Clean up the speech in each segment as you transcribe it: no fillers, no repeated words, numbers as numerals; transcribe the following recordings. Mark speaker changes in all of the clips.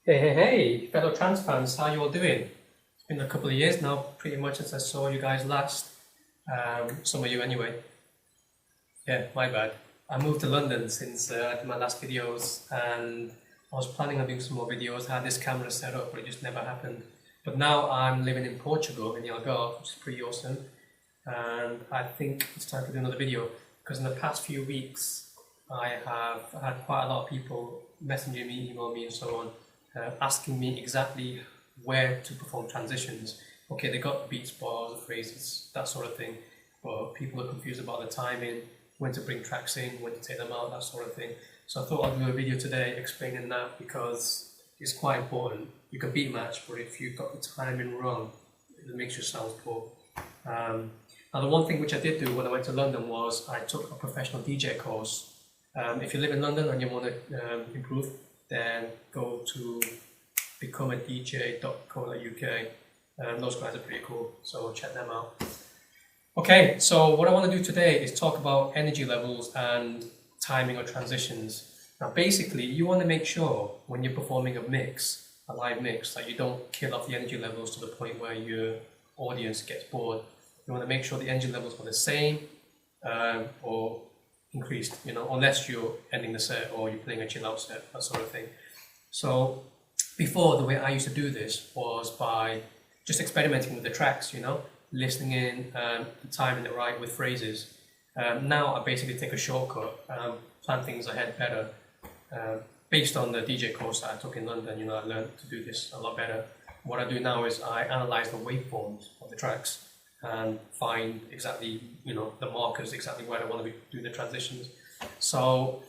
Speaker 1: Hey, fellow trans fans, how you all doing? It's been a couple of years now, pretty much since I saw you guys last. Some of you anyway. Yeah, my bad. I moved to London since I did my last videos, and I was planning on doing some more videos. I had this camera set up, but it just never happened. But now I'm living in Portugal, in the Algarve, which is pretty awesome. And I think it's time to do another video, because in the past few weeks, I have had quite a lot of people messaging me, email me and so on, asking me exactly where to perform transitions. Okay, they got the beats, bars, the phrases, that sort of thing, but people are confused about the timing, when to bring tracks in, when to take them out, that sort of thing. So I thought I'd do a video today explaining that, because it's quite important. You can beat match, but if you've got the timing wrong, it makes you sound poor. Now the one thing which I did do when I went to London was I took a professional DJ course. If you live in London and you want to improve, then go to becomeadj.co.uk. Those guys are pretty cool, so check them out. Okay, so what I want to do today is talk about energy levels and timing or transitions. Now basically, you want to make sure when you're performing a live mix, that you don't kill off the energy levels to the point where your audience gets bored. You want to make sure the energy levels are the same or increased, unless you're ending the set or you're playing a chill out set, that sort of thing. So before, the way I used to do this was by just experimenting with the tracks, listening in, timing it right with phrases. Now I basically take a shortcut, plan things ahead better. Based on the DJ course that I took in London, I learned to do this a lot better. What I do now is I analyze the waveforms of the tracks and find exactly, the markers, exactly where I want to be doing the transitions. So,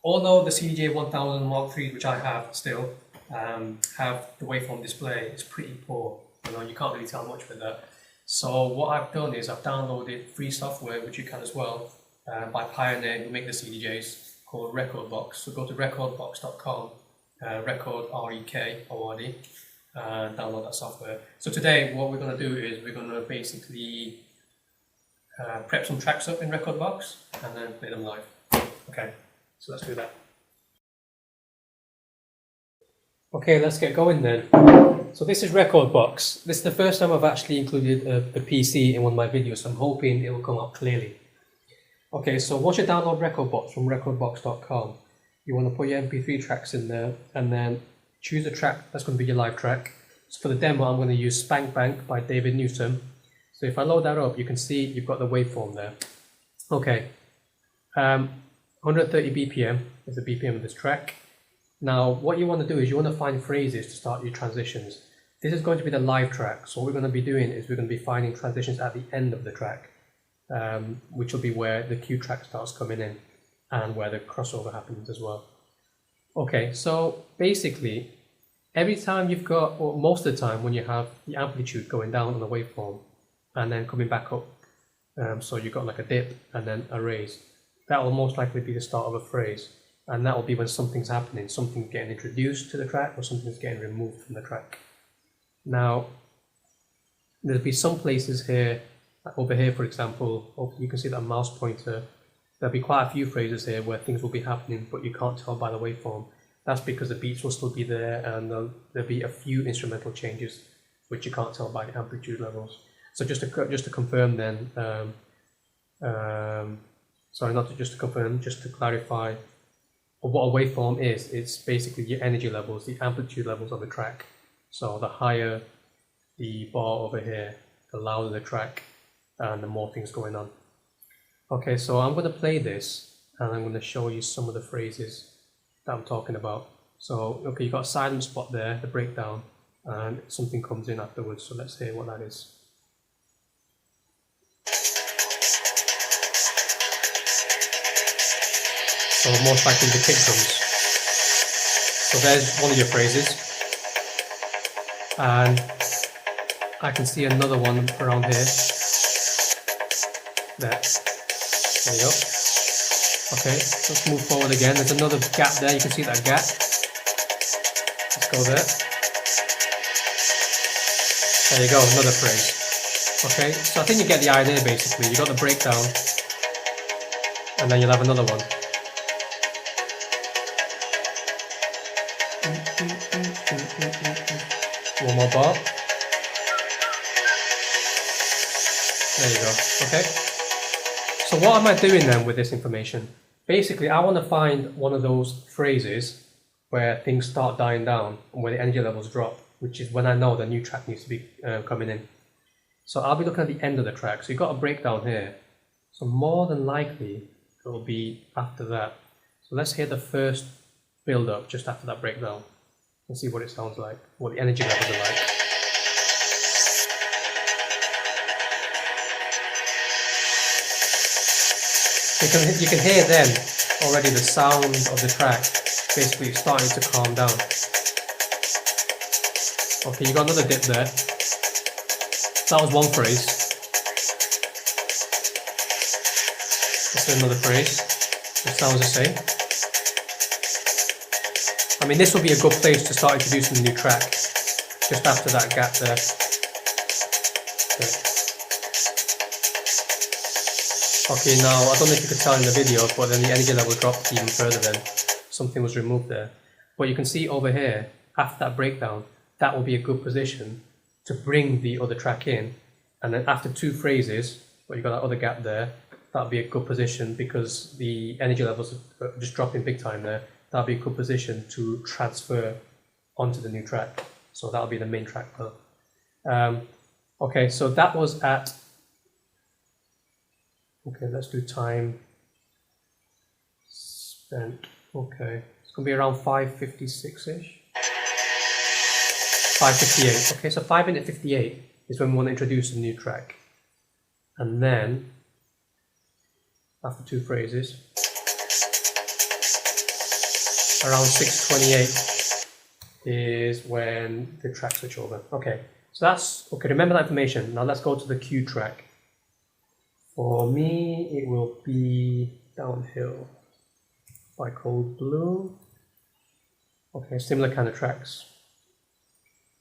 Speaker 1: although the CDJ 1000 Mark III, which I have still, have the waveform display, it's pretty poor. You can't really tell much with that. So what I've done is I've downloaded free software, which you can as well, by Pioneer, who make the CDJs, called Recordbox. So go to recordbox.com, record R-E-K-O-R-D, and download that software. So today what we're going to do is we're going to basically prep some tracks up in Recordbox and then play them live. Okay, so let's do that. Okay, let's get going then. So this is Recordbox. This is the first time I've actually included the PC in one of my videos, so I'm hoping it will come out clearly. Okay, so once you download Recordbox from recordbox.com, you want to put your MP3 tracks in there and then choose a track that's going to be your live track. So for the demo, I'm going to use Spank by David Newsum. So if I load that up, you can see you've got the waveform there. Okay, 130 BPM is the BPM of this track. Now, what you want to do is you want to find phrases to start your transitions. This is going to be the live track. So what we're going to be doing is we're going to be finding transitions at the end of the track, which will be where the cue track starts coming in and where the crossover happens as well. Okay, so basically, every time you've got, or most of the time when you have the amplitude going down on the waveform and then coming back up, so you've got like a dip and then a raise, that will most likely be the start of a phrase. And that will be when something's happening, something's getting introduced to the track or something's getting removed from the track. Now, there'll be some places here, over here for example, you can see that mouse pointer, there'll be quite a few phrases here where things will be happening, but you can't tell by the waveform. That's because the beats will still be there and there'll be a few instrumental changes which you can't tell by the amplitude levels. So just to confirm then, just to clarify, what a waveform is, it's basically your energy levels, the amplitude levels of the track. So the higher the bar over here, the louder the track and the more things going on. Okay, so I'm going to play this and I'm going to show you some of the phrases that I'm talking about. So, okay, you've got a silent spot there, the breakdown, and something comes in afterwards, so let's hear what that is. So most likely the kick drums. So there's one of your phrases, and I can see another one around here. There you go. Okay, let's move forward again. There's another gap there, you can see that gap. Let's go there. There you go, another phrase. Okay, so I think you get the idea basically. You got the breakdown, and then you'll have another one. One more bar. There you go. Okay. So what am I doing then with this information? Basically, I want to find one of those phrases where things start dying down and where the energy levels drop, which is when I know the new track needs to be coming in. So I'll be looking at the end of the track. So you've got a breakdown here. So more than likely, it will be after that. So let's hear the first build up just after that breakdown and see what it sounds like, what the energy levels are like. You can hear then already the sound of the track basically starting to calm down. Okay, you got another dip there. That was one phrase. Let's do another phrase. It sounds the same. I mean, this will be a good place to start introducing the new track, just after that gap there. Okay, now I don't know if you could tell in the video, but then the energy level dropped even further then. Something was removed there. But you can see over here, after that breakdown, that will be a good position to bring the other track in. And then after two phrases, where you've got that other gap there, that'll be a good position because the energy levels are just dropping big time there. That'll be a good position to transfer onto the new track. So that'll be the main track though. Okay, so that was at, okay, let's do time spent. Okay, it's gonna be around 5:56-ish. 5:58. Okay, so 5:58 is when we want to introduce a new track. And then, after two phrases, around 6:28 is when the track switch over. Okay, so that's, okay, remember that information. Now let's go to the cue track. For me, it will be Downhill by Cold Blue. Okay, similar kind of tracks.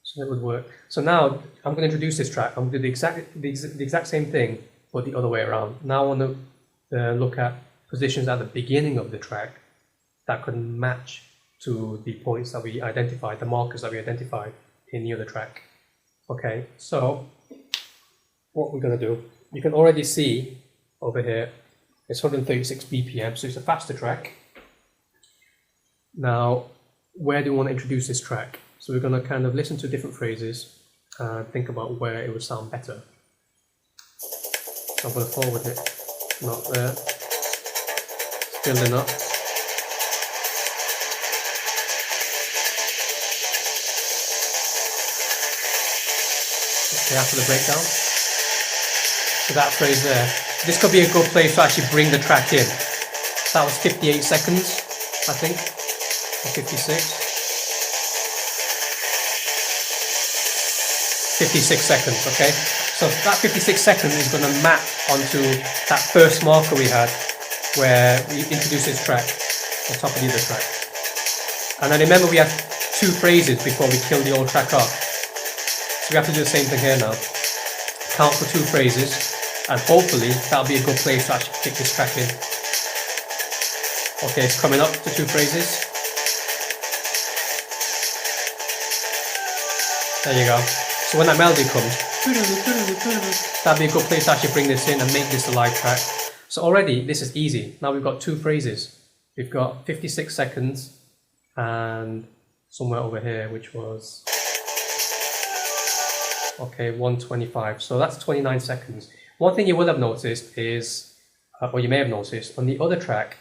Speaker 1: So that would work. So now I'm going to introduce this track. I'm going to do the exact same thing, but the other way around. Now I want to look at positions at the beginning of the track that could match to the points that we identified, the markers that we identified in the other track. Okay, so what we're going to do, you can already see over here, it's 136 BPM, so it's a faster track. Now, where do we want to introduce this track? So we're going to kind of listen to different phrases and think about where it would sound better. So I'm going to forward it, not there, it's building up. Okay, after the breakdown. So that phrase there, this could be a good place to actually bring the track in. That was 58 seconds, I think, or 56. 56 seconds, okay? So that 56 seconds is going to map onto that first marker we had where we introduced this track on top of the other track. And then remember we had two phrases before we killed the old track off. So we have to do the same thing here now. Count for two phrases, and hopefully that'll be a good place to actually kick this track in. Okay, it's coming up to two phrases. There you go. So when that melody comes, that'll be a good place to actually bring this in and make this a live track. So already this is easy. Now we've got two phrases. We've got 56 seconds and somewhere over here, which was, okay, 125. So that's 29 seconds. One thing you will have noticed is, or you may have noticed, on the other track,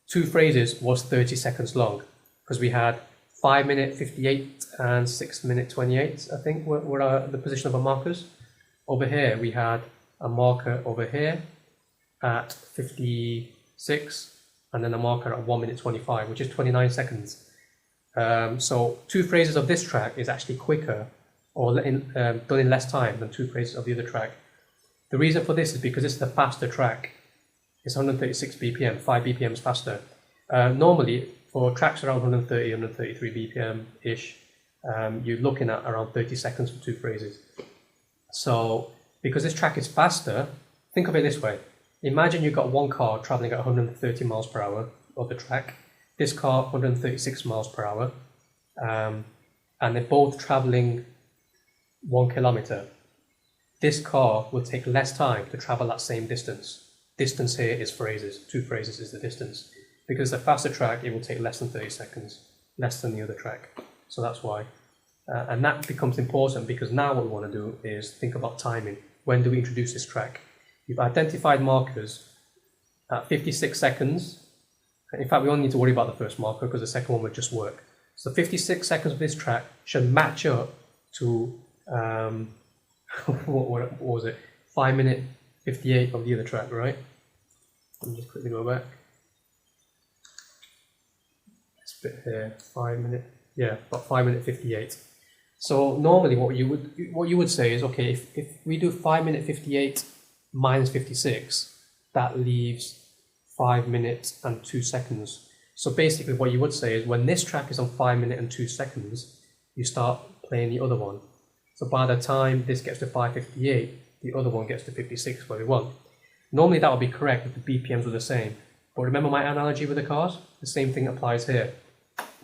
Speaker 1: two phrases was 30 seconds long because we had 5-minute 58 and 6-minute 28, I think, were the position of our markers. Over here, we had a marker over here at 56, and then a marker at 1-minute 25, which is 29 seconds. So two phrases of this track is actually quicker, or done in less time than two phrases of the other track. The reason for this is because this is a faster track. It's 136 BPM, 5 BPMs faster. Normally, for tracks around 130, 133 BPM-ish, you're looking at around 30 seconds for two phrases. So, because this track is faster, think of it this way. Imagine you've got one car traveling at 130 miles per hour on the track. This car, 136 miles per hour. and they're both traveling 1 kilometer, this car will take less time to travel that same distance. Distance here is phrases, 2 phrases is the distance. Because the faster track, it will take less than 30 seconds, less than the other track. So that's why. And that becomes important because now what we want to do is think about timing. When do we introduce this track? You've identified markers at 56 seconds. In fact, we only need to worry about the first marker because the second one would just work. So 56 seconds of this track should match up to, what was it? 5 minute 58 of the other track, right? Let me just quickly go back. This bit here, 5 minute, yeah, about 5 minute 58. So normally what you would say is, okay, if we do 5 minute 58 minus 56, that leaves 5 minutes and 2 seconds. So basically what you would say is when this track is on 5 minutes and 2 seconds, you start playing the other one. So by the time this gets to 5:58, the other one gets to 56 where we want. Normally that would be correct if the BPMs were the same. But remember my analogy with the cars? The same thing applies here.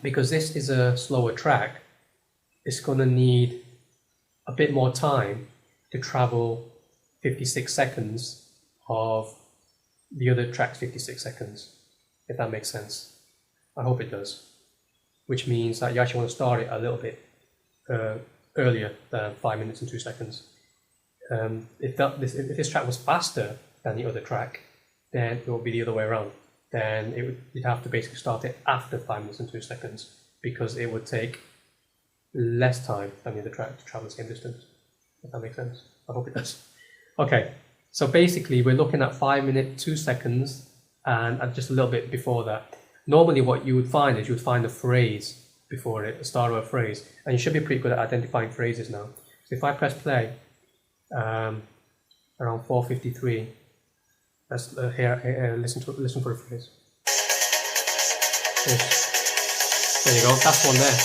Speaker 1: Because this is a slower track, it's going to need a bit more time to travel 56 seconds of the other track's 56 seconds, if that makes sense. I hope it does. Which means that you actually want to start it a little bit earlier than 5 minutes and 2 seconds. If this track was faster than the other track, then it would be the other way around. Then you'd have to basically start it after 5 minutes and 2 seconds because it would take less time than the other track to travel the same distance. If that makes sense. I hope it does. Okay, so basically we're looking at 5 minutes 2 seconds and just a little bit before that. Normally what you would find is you would find a phrase before it, the start of a phrase, and you should be pretty good at identifying phrases now. So if I press play around 4:53, let's listen for the phrase. There you go, that's one there.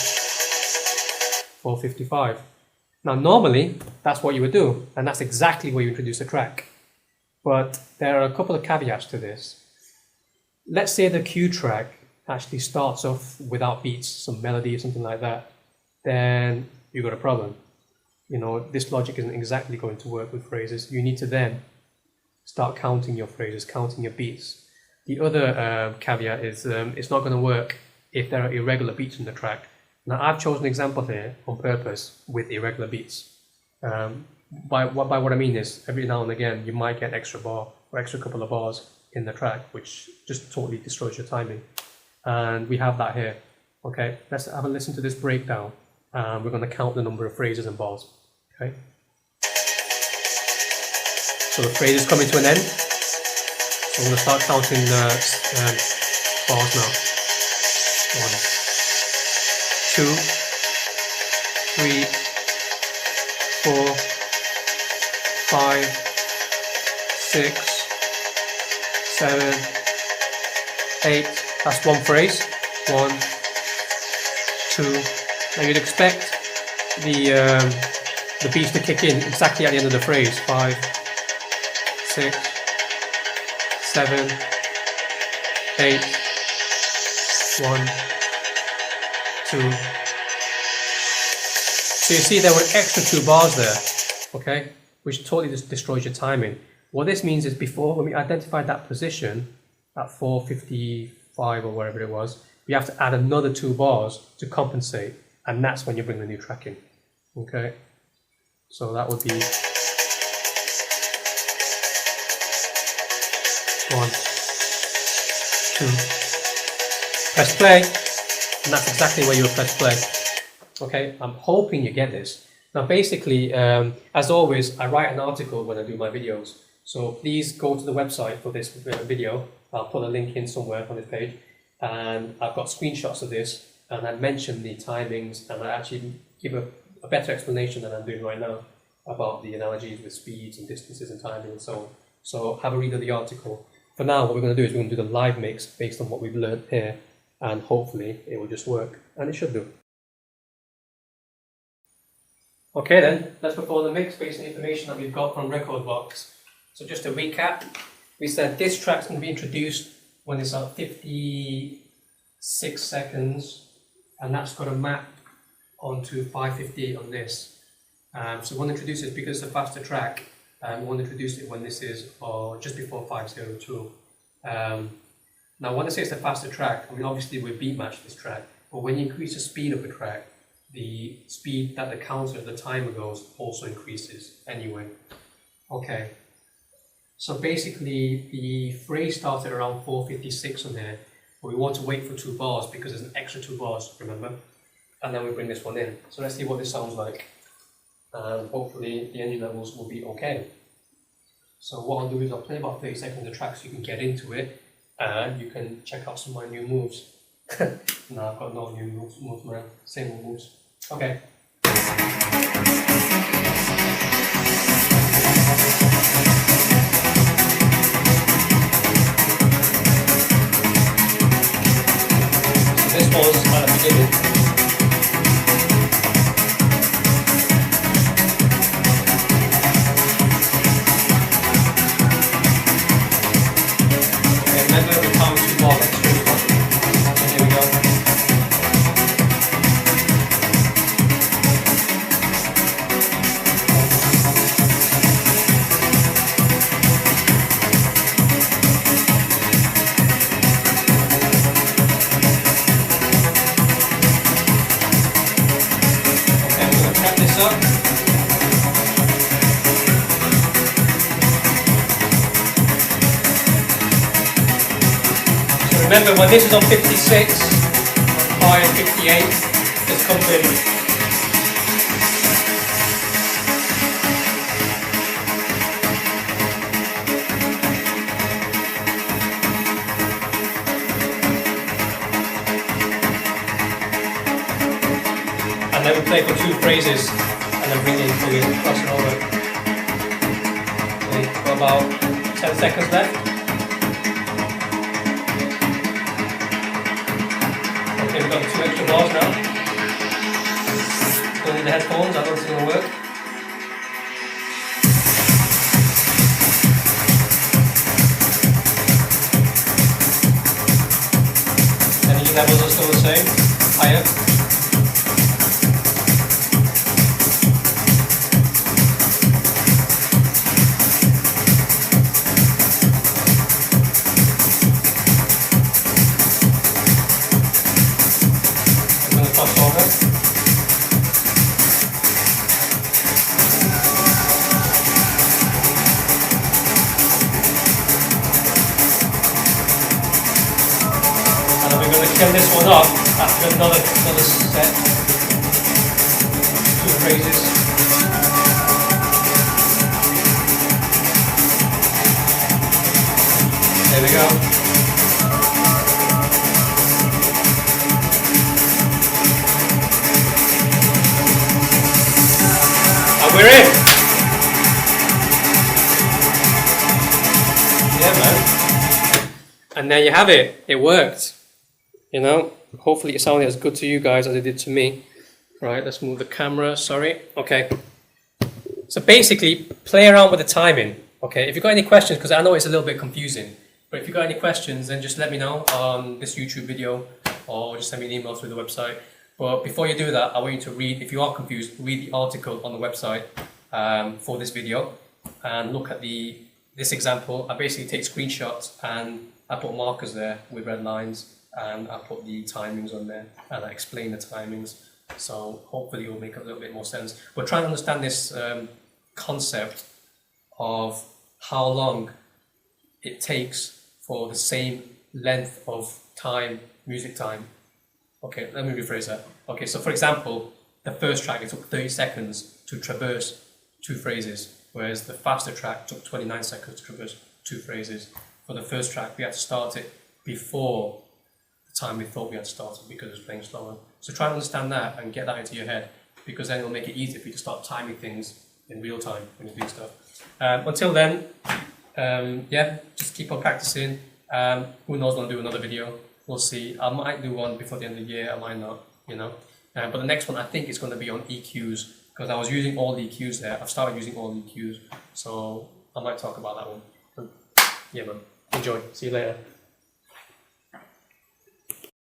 Speaker 1: 4:55. Now normally that's what you would do, and that's exactly where you introduce a track. But there are a couple of caveats to this. Let's say the cue track actually starts off without beats, some melody or something like that, then you've got a problem. You know, this logic isn't exactly going to work with phrases. You need to then start counting your phrases, counting your beats. The other caveat is it's not going to work if there are irregular beats in the track. Now I've chosen an example here on purpose with irregular beats. By what I mean is every now and again you might get extra bar or extra couple of bars in the track which just totally destroys your timing. And we have that here. Okay, let's have a listen to this breakdown. We're going to count the number of phrases and bars. Okay. So the phrase is coming to an end. So I'm going to start counting the bars now. 1, 2, 3, 4, 5, 6, 7, 8. That's one phrase. 1, 2. Now you'd expect the beats to kick in exactly at the end of the phrase. 5, 6, 7, 8. 1, 2. So you see there were extra 2 bars there, okay, which totally just destroys your timing. What this means is before, when we identified that position at 4:55 or whatever it was, we have to add another 2 bars to compensate, and that's when you bring the new track in. Okay, so that would be 1, 2. Press play, and that's exactly where you would press play. Okay, I'm hoping you get this. Now basically, as always, I write an article when I do my videos. So please go to the website for this video. I'll put a link in somewhere on this page. And I've got screenshots of this, and I mention the timings, and I actually give a better explanation than I'm doing right now about the analogies with speeds and distances and timing and so on. So have a read of the article. For now, what we're going to do is we're going to do the live mix based on what we've learned here, and hopefully it will just work, and it should do. Okay then, let's perform the mix based on the information that we've got from Recordbox. So just to recap, we said this track's going to be introduced when it's at 56 seconds, and that's got a map onto 558 on this. So we want to introduce it because it's a faster track. We want to introduce it when this is just before 502. Now, when I say it's a faster track, I mean obviously we beat match this track, but when you increase the speed of the track, the speed that the counter, the timer goes, also increases anyway. Okay, so basically the phrase started around 4:56 on here, but we want to wait for 2 bars because there's an extra 2 bars, remember? And then we bring this one in. So let's see what this sounds like. And hopefully the energy levels will be okay. So what I'll do is I'll play about 30 seconds of the track so you can get into it, and you can check out some of my new moves. No, I've got no new moves, man. Same old moves. Okay. So this was at the beginning. Remember, when this is on 56, high on 58, this comes in. And then we play for 2 phrases, and then bring it in fully, cross it over. Okay, got about 10 seconds left. Okay, we've got 2 extra bars now. Don't need the headphones, I don't think it's going to work. Energy levels are still the same, higher. Get this one up after another set. 2 phrases. There we go. And we're in. Yeah, man. And there you have it. It worked. You know, hopefully it sounded as good to you guys as it did to me. Right, let's move the camera, sorry. Okay. So basically, play around with the timing. Okay, if you've got any questions, because I know it's a little bit confusing, but if you've got any questions, then just let me know on this YouTube video, or just send me an email through the website. But before you do that, I want you to read, if you are confused, read the article on the website for this video, and look at this example. I basically take screenshots, and I put markers there with red lines, and I put the timings on there, and I explain the timings, so hopefully it will make a little bit more sense. We're trying to understand this concept of how long it takes for the same length of time, music time. Okay, let me rephrase that. Okay, so for example, the first track, it took 30 seconds to traverse 2 phrases, whereas the faster track took 29 seconds to traverse 2 phrases. For the first track, we had to start it before time we thought we had started because it was playing slower. So try and understand that and get that into your head, because then it'll make it easier for you to start timing things in real time when you do stuff. Until then, yeah, just keep on practicing. Who knows when I'll do another video. We'll see. I might do one before the end of the year, I might not, you know. But the next one I think is going to be on EQs, because I was using all the EQs there. I've started using all the EQs, so I might talk about that one. Yeah man, enjoy. See you later.